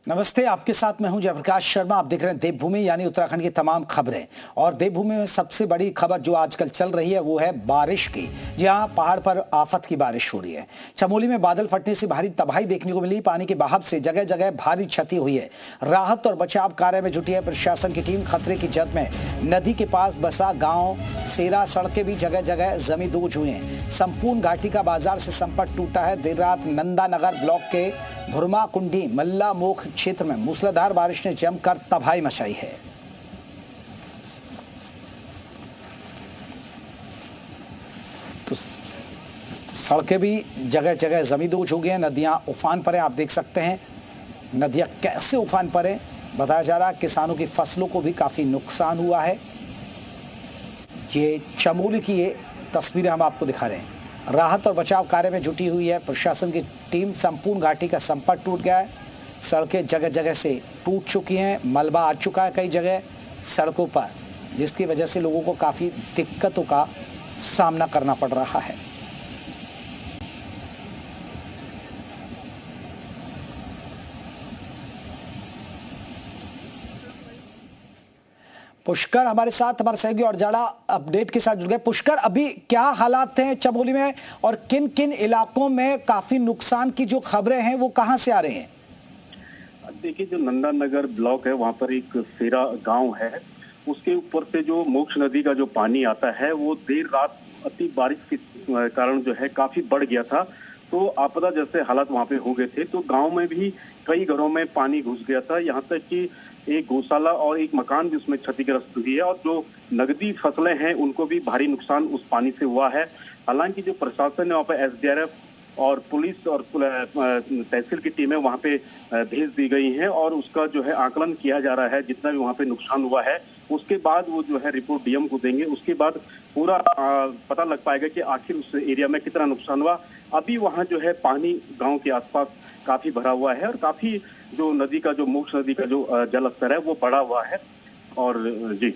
नमस्ते, आपके साथ मैं हूं जयप्रकाश शर्मा। आप देख रहे हैं देवभूमि यानी उत्तराखंड की तमाम खबरें। और देवभूमि में सबसे बड़ी खबर जो आजकल चल रही है वो है बारिश की। जहां पहाड़ पर आफत की बारिश हो रही है। चमोली में बादल फटने से भारी तबाही देखने को मिली। पानी के बहाव से जगह जगह भारी क्षति हुई है। राहत और बचाव कार्य में जुटी है प्रशासन की टीम। खतरे की जद में नदी के पास बसा गाँव सेरा सड़कें भी जगह जगह जमींदोज हुई हैं। संपूर्ण घाटी का बाजार से संपर्क टूटा है। देर रात नंदानगर ब्लॉक के धुरमा कुंडी मल्ला मोख क्षेत्र में मूसलाधार बारिश ने जमकर तबाही मचाई है। तो सड़कें भी जगह जगह जमींदोज हो गई हैं। नदियां उफान पर हैं। आप देख सकते हैं नदियां कैसे उफान पर हैं। बताया जा रहा है किसानों की फसलों को भी काफी नुकसान हुआ है। ये चमोली की ये तस्वीरें हम आपको दिखा रहे हैं। राहत और बचाव कार्य में जुटी हुई है प्रशासन की टीम। संपूर्ण घाटी का संपर्क टूट गया है। सड़कें जगह जगह से टूट चुकी हैं। मलबा आ चुका है कई जगह सड़कों पर, जिसकी वजह से लोगों को काफ़ी दिक्कतों का सामना करना पड़ रहा है। पुष्कर हमारे साथ, हमारे सहयोगी और जाड़ा अपडेट के साथ जुड़ गए। पुष्कर, अभी क्या हालात हैं चमोली में और किन किन इलाकों में काफी नुकसान की जो खबरें हैं वो कहां से आ रही हैं? देखिए, जो नंदानगर ब्लॉक है वहां पर एक सेरा गांव है। उसके ऊपर से जो मोक्ष नदी का जो पानी आता है वो देर रात अति बारिश के कारण जो है काफी बढ़ गया था। तो आपदा जैसे हालात वहां पे हो गए थे। तो गांव में भी कई घरों में पानी घुस गया था। यहाँ तक कि एक गौशाला और एक मकान भी उसमें क्षतिग्रस्त हुई है। और जो नगदी फसलें हैं उनको भी भारी नुकसान उस पानी से हुआ है। हालांकि जो प्रशासन है वहाँ पे SDRF और पुलिस और तहसील की टीमें वहाँ पे भेज दी गई हैं और उसका जो है आकलन किया जा रहा है। जितना भी वहाँ पे नुकसान हुआ है उसके बाद वो जो है रिपोर्ट DM को देंगे। उसके बाद पूरा पता लग पाएगा कि आखिर उस एरिया में कितना नुकसान हुआ। अभी वहाँ जो है पानी गाँव के आसपास काफी भरा हुआ है और काफी जो नदी का जो मोक्ष नदी का जो जल स्तर है वो बढ़ा हुआ है। और जी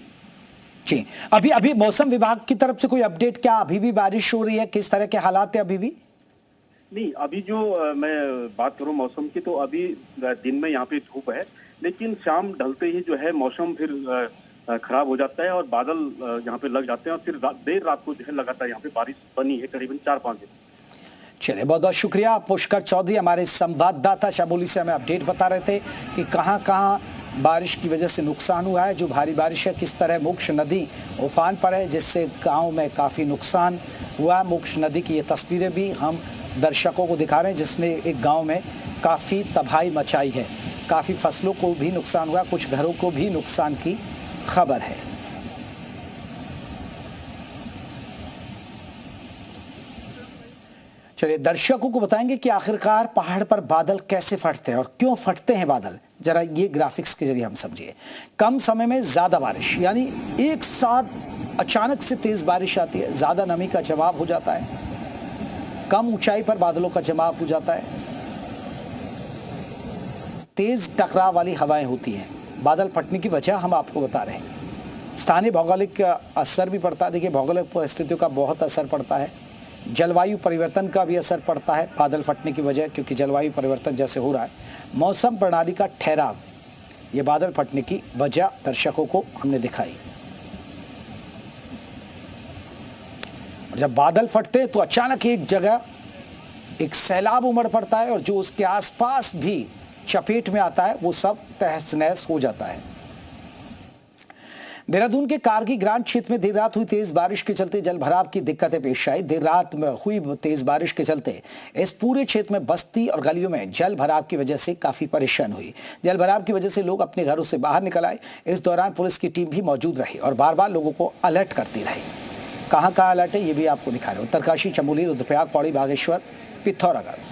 अभी मौसम विभाग की तरफ से कोई अपडेट, क्या अभी भी बारिश हो रही है? किस तरह के हालात है अभी भी? नहीं, अभी जो मैं बात करूं मौसम की, तो अभी दिन में यहाँ पे धूप है, लेकिन शाम ढलते ही जो है मौसम फिर खराब हो जाता है और बादल यहाँ पे लग जाते हैं और फिर देर रात को जो है लगातार यहाँ पे बारिश बनी है करीबन 4-5 दिन। चलिए, बहुत बहुत शुक्रिया पुष्कर चौधरी, हमारे संवाददाता चमोली से हमें अपडेट बता रहे थे कि कहां कहां बारिश की वजह से नुकसान हुआ है। जो भारी बारिश है किस तरह मोक्ष नदी उफान पर है, जिससे गांव में काफ़ी नुकसान हुआ। मोक्ष नदी की ये तस्वीरें भी हम दर्शकों को दिखा रहे हैं, जिसने एक गांव में काफ़ी तबाही मचाई है। काफ़ी फसलों को भी नुकसान हुआ, कुछ घरों को भी नुकसान की खबर है। चलिए, दर्शकों को बताएंगे कि आखिरकार पहाड़ पर बादल कैसे फटते हैं और क्यों फटते हैं बादल। जरा ये ग्राफिक्स के जरिए हम समझिए। कम समय में ज्यादा बारिश, यानी एक साथ अचानक से तेज बारिश आती है, ज्यादा नमी का जवाब हो जाता है। कम ऊंचाई पर बादलों का जमाव हो जाता है। तेज टकराव वाली हवाएं होती हैं। बादल फटने की वजह हम आपको बता रहे हैं। स्थानीय भौगोलिक असर भी पड़ता है। देखिए, भौगोलिक परिस्थितियों का बहुत असर पड़ता है। जलवायु परिवर्तन का भी असर पड़ता है बादल फटने की वजह, क्योंकि जलवायु परिवर्तन जैसे हो रहा है। मौसम प्रणाली का ठहराव, ये बादल फटने की वजह दर्शकों को हमने दिखाई। जब बादल फटते हैं तो अचानक एक जगह एक सैलाब उमड़ पड़ता है और जो उसके आसपास भी चपेट में आता है वो सब तहस नहस हो जाता है। देहरादून के कारगी ग्रांट क्षेत्र में देर रात हुई तेज बारिश के चलते जलभराव की दिक्कतें पेश आई। देर रात में हुई तेज बारिश के चलते इस पूरे क्षेत्र में बस्ती और गलियों में जल भराव की वजह से काफी परेशान हुई। जल भराव की वजह से लोग अपने घरों से बाहर निकल आए। इस दौरान पुलिस की टीम भी मौजूद रही और बार बार लोगों को अलर्ट करती रही। कहां कहां अलर्ट है ये भी आपको दिखा रहे हैं। उत्तरकाशी, चमोली, रुद्रप्रयाग, पौड़ी, बागेश्वर, पिथौरागढ़।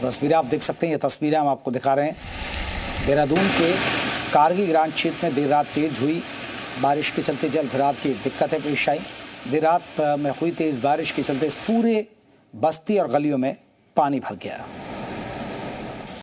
तस्वीरें आप देख सकते हैं। ये तस्वीरें हम आपको दिखा रहे हैं। देहरादून के कारगी ग्रांट क्षेत्र में देर रात तेज हुई बारिश के चलते जल भराव की दिक्कतें पेश आई। देर रात में हुई तेज बारिश के चलते इस पूरे बस्ती और गलियों में पानी भर गया।